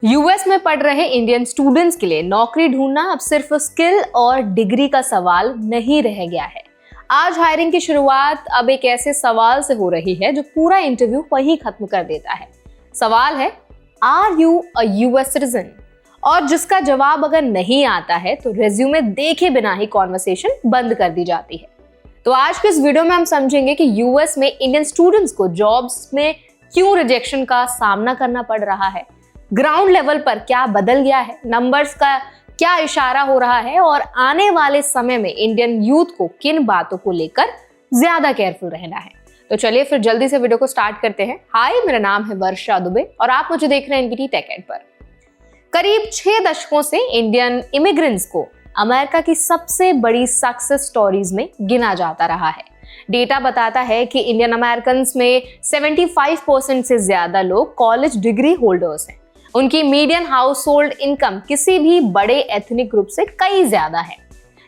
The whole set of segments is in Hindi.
यूएस में पढ़ रहे इंडियन स्टूडेंट्स के लिए नौकरी ढूंढना अब सिर्फ स्किल और डिग्री का सवाल नहीं रह गया है। आज हायरिंग की शुरुआत अब एक ऐसे सवाल से हो रही है जो पूरा इंटरव्यू वही खत्म कर देता है। सवाल है, are you a US citizen? और जिसका जवाब अगर नहीं आता है तो रेज्यूमे देखे बिना ही कॉन्वर्सेशन बंद कर दी जाती है। तो आज के इस वीडियो में हम समझेंगे कि यूएस में इंडियन स्टूडेंट्स को जॉब्स में क्यों रिजेक्शन का सामना करना पड़ रहा है, ग्राउंड लेवल पर क्या बदल गया है, नंबर्स का क्या इशारा हो रहा है और आने वाले समय में इंडियन यूथ को किन बातों को लेकर ज्यादा केयरफुल रहना है। तो चलिए फिर जल्दी से वीडियो को स्टार्ट करते हैं। हाय, मेरा नाम है वर्षा दुबे और आप मुझे देख रहे हैं एनबीटी टेक एड पर। करीब 6 दशकों से इंडियन इमिग्रेंट्स को अमेरिका की सबसे बड़ी सक्सेस स्टोरीज में गिना जाता रहा है। डेटा बताता है कि इंडियन अमेरिकन में 75% से ज्यादा लोग कॉलेज डिग्री होल्डर्स हैं। उनकी मीडियन हाउस होल्ड इनकम किसी भी बड़े एथनिक ग्रुप से कई ज्यादा है।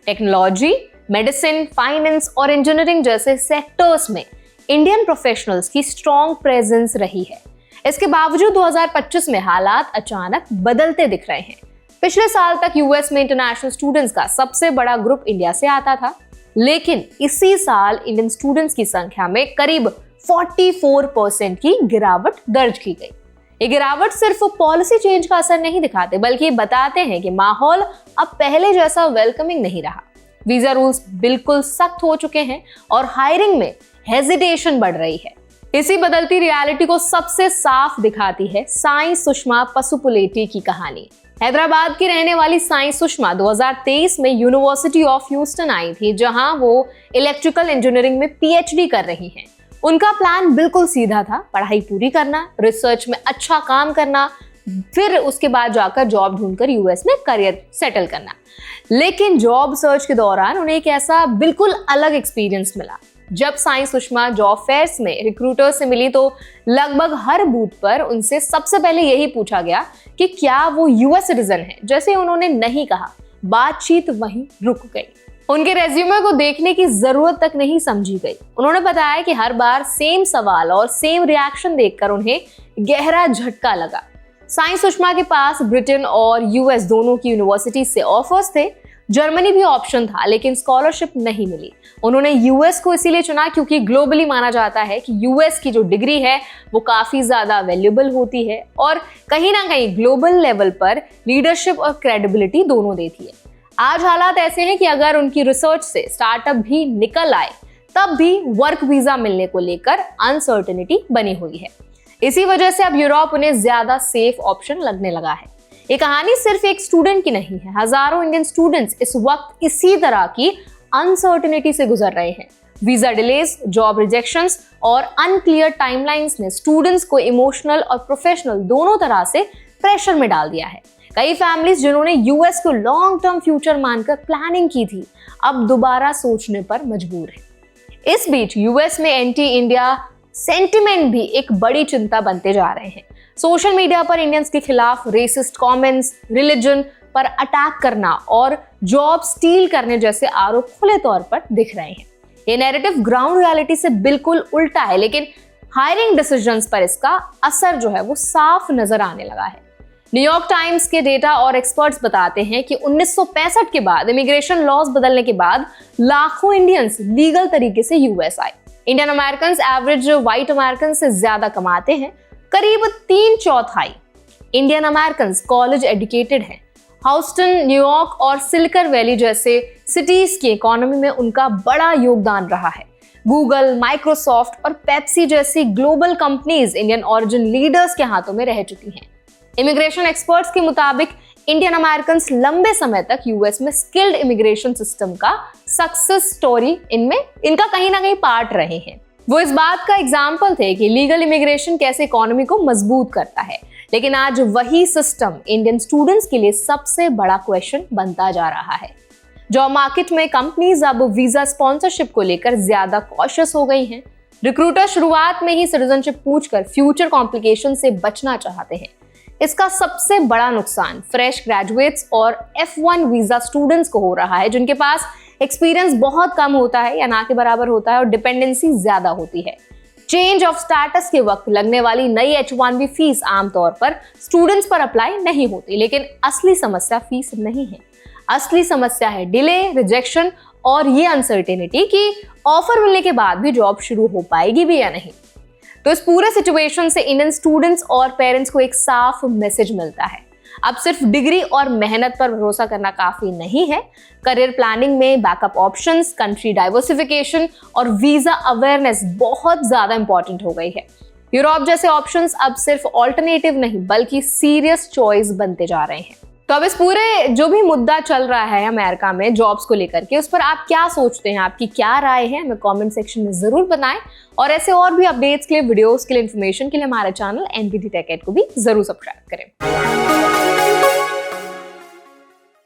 टेक्नोलॉजी, मेडिसिन, फाइनेंस और इंजीनियरिंग जैसे सेक्टर्स में इंडियन प्रोफेशनल्स की स्ट्रॉन्ग प्रेजेंस रही है। इसके बावजूद 2025 में हालात अचानक बदलते दिख रहे हैं। पिछले साल तक यूएस में इंटरनेशनल स्टूडेंट्स का सबसे बड़ा ग्रुप इंडिया से आता था, लेकिन इसी साल इंडियन स्टूडेंट्स की संख्या में करीब 44% की गिरावट दर्ज की गई। ये गिरावट सिर्फ पॉलिसी चेंज का असर नहीं दिखाते, बल्कि बताते हैं कि माहौल अब पहले जैसा वेलकमिंग नहीं रहा। वीजा रूल्स बिल्कुल सख्त हो चुके हैं और हायरिंग में हेजिटेशन बढ़ रही है। इसी बदलती रियलिटी को सबसे साफ दिखाती है साई सुषमा पसुपुलेटी की कहानी। हैदराबाद की रहने वाली साई सुषमा 2023 में यूनिवर्सिटी ऑफ ह्यूस्टन आई थी, जहां वो इलेक्ट्रिकल इंजीनियरिंग में पीएचडी कर रही हैं। उनका प्लान बिल्कुल सीधा था, पढ़ाई पूरी करना, रिसर्च में अच्छा काम करना, फिर उसके बाद जाकर जॉब ढूंढकर यूएस में करियर सेटल करना। लेकिन जॉब सर्च के दौरान उन्हें एक ऐसा बिल्कुल अलग एक्सपीरियंस मिला। जब साई सुषमा जॉब फेयर्स में रिक्रूटर से मिली तो लगभग हर बूथ पर उनसे सबसे पहले यही पूछा गया कि क्या वो यूएस सिटीजन है। जैसे उन्होंने नहीं कहा, बातचीत वहीं रुक गई। उनके रेज्यूमे को देखने की जरूरत तक नहीं समझी गई। उन्होंने बताया कि हर बार सेम सवाल और सेम रिएक्शन देखकर उन्हें गहरा झटका लगा। साई सुषमा के पास ब्रिटेन और यूएस दोनों की यूनिवर्सिटी से ऑफर्स थे। जर्मनी भी ऑप्शन था, लेकिन स्कॉलरशिप नहीं मिली। उन्होंने यूएस को इसीलिए चुना क्योंकि ग्लोबली माना जाता है कि यूएस की जो डिग्री है वो काफी ज्यादा वैल्यूएबल होती है और कहीं ना कहीं ग्लोबल लेवल पर लीडरशिप और क्रेडिबिलिटी दोनों देती है। आज हालात ऐसे हैं कि अगर उनकी रिसर्च से स्टार्टअप भी निकल आए तब भी वर्क वीजा मिलने को लेकर अनसर्टेनिटी बनी हुई है। इसी वजह से अब यूरोप उन्हें ज्यादा सेफ ऑप्शन लगने लगा है। ये कहानी सिर्फ एक स्टूडेंट की नहीं है, हजारों इंडियन स्टूडेंट्स इस वक्त इसी तरह की अनसर्टेनिटी से गुजर रहे हैं। वीजा डिलेज, जॉब रिजेक्शंस और अनक्लियर टाइमलाइंस ने स्टूडेंट्स को इमोशनल और प्रोफेशनल दोनों तरह से प्रेशर में डाल दिया है। कई फैमिलीज जिन्होंने यूएस को लॉन्ग टर्म फ्यूचर मानकर प्लानिंग की थी, अब दोबारा सोचने पर मजबूर है। इस बीच यूएस में एंटी इंडिया सेंटिमेंट भी एक बड़ी चिंता बनते जा रहे हैं। सोशल मीडिया पर इंडियंस के खिलाफ रेसिस्ट कमेंट्स, रिलीजन पर अटैक करना और जॉब स्टील करने जैसे आरोप खुले तौर पर दिख रहे हैं। ये नैरेटिव ग्राउंड रियलिटी से बिल्कुल उल्टा है, लेकिन हायरिंग डिसीजंस पर इसका असर जो है वो साफ नजर आने लगा है। न्यूयॉर्क टाइम्स के डेटा और एक्सपर्ट्स बताते हैं कि 1965 के बाद इमिग्रेशन लॉज बदलने के बाद लाखों इंडियंस लीगल तरीके से यूएस आए। Indian American average white American से ज्यादा कमाते हैं। करीब 3/4 इंडियन अमेरिकन कॉलेज एजुकेटेड हैं। ह्यूस्टन, न्यूयॉर्क और सिलिकॉन वैली जैसे सिटीज की इकोनॉमी में उनका बड़ा योगदान रहा है। गूगल, माइक्रोसॉफ्ट और पेप्सी जैसी global companies Indian origin leaders के हाथों में रह चुकी हैं। इमिग्रेशन एक्सपर्ट्स के मुताबिक इंडियन अमेरिकन लंबे समय तक यूएस में स्किल्ड इमिग्रेशन सिस्टम का सक्सेस स्टोरी इनका कहीं ना कहीं पार्ट रहे हैं। वो इस बात का एग्जाम्पल थे कि लीगल इमिग्रेशन कैसे इकोनॉमी को मजबूत करता है। लेकिन आज वही सिस्टम इंडियन स्टूडेंट्स के लिए सबसे बड़ा क्वेश्चन बनता जा रहा है। जॉब मार्केट में कंपनीज अब वीजा स्पॉन्सरशिप को लेकर ज्यादा कॉशियस हो गई हैं। रिक्रूटर शुरुआत में ही सिटीजनशिप पूछकर फ्यूचर कॉम्प्लिकेशन से बचना चाहते हैं। इसका सबसे बड़ा नुकसान फ्रेश ग्रेजुएट्स और F1 वीजा स्टूडेंट्स को हो रहा है, जिनके पास एक्सपीरियंस बहुत कम होता है या ना के बराबर होता है और डिपेंडेंसी ज्यादा होती है। चेंज ऑफ स्टेटस के वक्त लगने वाली नई H1B फीस आमतौर पर स्टूडेंट्स पर अप्लाई नहीं होती, लेकिन असली समस्या फीस नहीं है। असली समस्या है डिले, रिजेक्शन और ये अनसर्टेनिटी कि ऑफर मिलने के बाद भी जॉब शुरू हो पाएगी भी या नहीं। तो इस पूरे सिचुएशन से इंडियन स्टूडेंट्स और पेरेंट्स को एक साफ मैसेज मिलता है, अब सिर्फ डिग्री और मेहनत पर भरोसा करना काफी नहीं है। करियर प्लानिंग में बैकअप ऑप्शंस, कंट्री डाइवर्सिफिकेशन और वीजा अवेयरनेस बहुत ज्यादा इंपॉर्टेंट हो गई है। यूरोप जैसे ऑप्शंस अब सिर्फ ऑल्टरनेटिव नहीं बल्कि सीरियस चॉइस बनते जा रहे हैं। तो अब इस पूरे जो भी मुद्दा चल रहा है अमेरिका में जॉब्स को लेकर के, उस पर आप क्या सोचते हैं, आपकी क्या राय है, हमें कमेंट सेक्शन में जरूर बताएं। और ऐसे और भी अपडेट्स के लिए, वीडियोस के लिए, इन्फॉर्मेशन के लिए हमारे चैनल NBT Tech Ed को भी जरूर सब्सक्राइब करें।